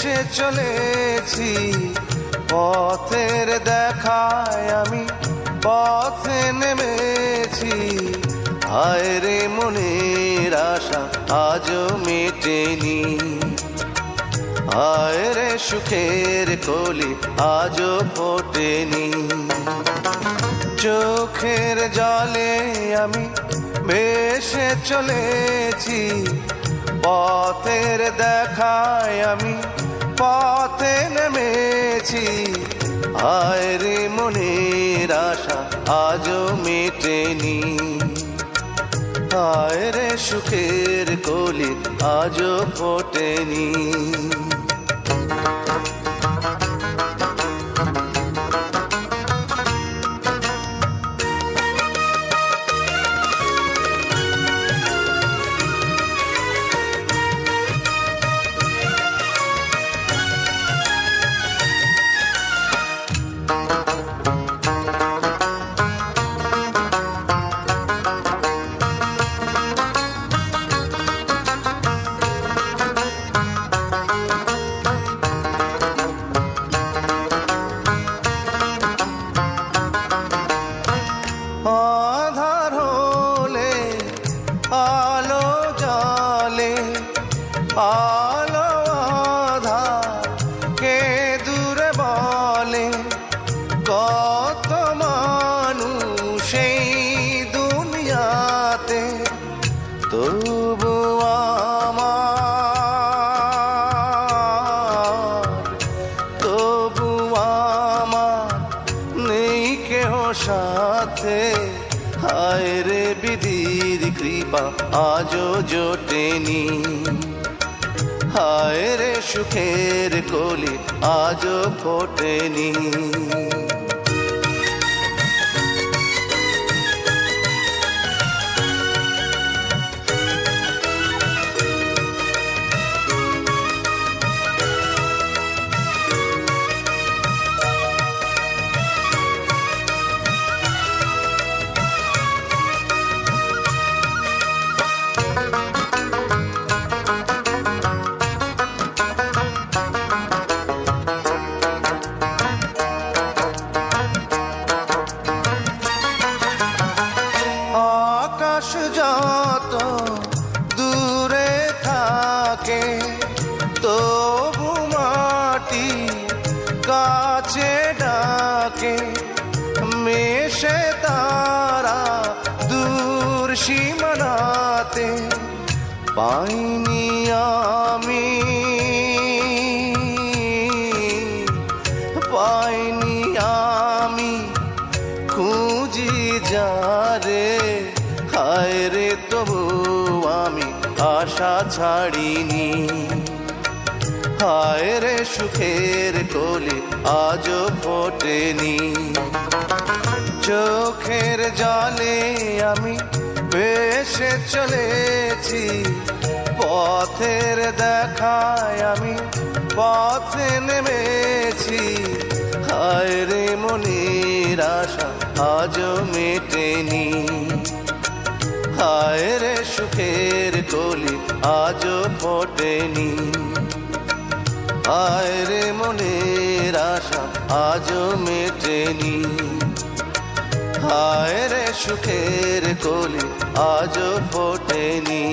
ভেসে চলেছি, পথের দেখায় আমি পথে নেমেছি। হায় রে মনের আশা আজও মেটেনি, হায় রে সুখের কলি আজও ফোটেনি। চোখের জলে আমি ভেসে চলেছি, পথের দেখায় আমি পথে নেমেছি। হায় রে মনের আশা আজও মেটেনি, হায় রে সুখের কলি আজও ফোটেনি। আধার হলে আলো জ্বলে, আলো আধার কে দূরে বলে। কত মানুষ এই দুনিয়াতে, তবু আমার নেই কেহ সাথে। হায় রে বিধির কৃপা আজও জোটেনি, হায় রে সুখের কলি আজও ফোটেনি। আকাশ যত দূরে থাকে, তবু মাটি কাছে ডাকে। মেশে তারা দূর সীমানাতে, পাইনি আমি খুঁজি যারে। হায় রে তবু আমি আশা ছাড়িনি, হায় রে সুখের কলি আজও ফোটেনি। চোখের জলে আমি ভেসে চলেছি, পথের দেখায় আমি পথে নেমেছি। হায় রে মনের আশা আজও মেটেনি, হায় রে সুখের কলি আজও ফোটেনি। হায় রে মনের আশা আজও মেটেনি, হায় রে সুখের কলি আজও ফোটেনি।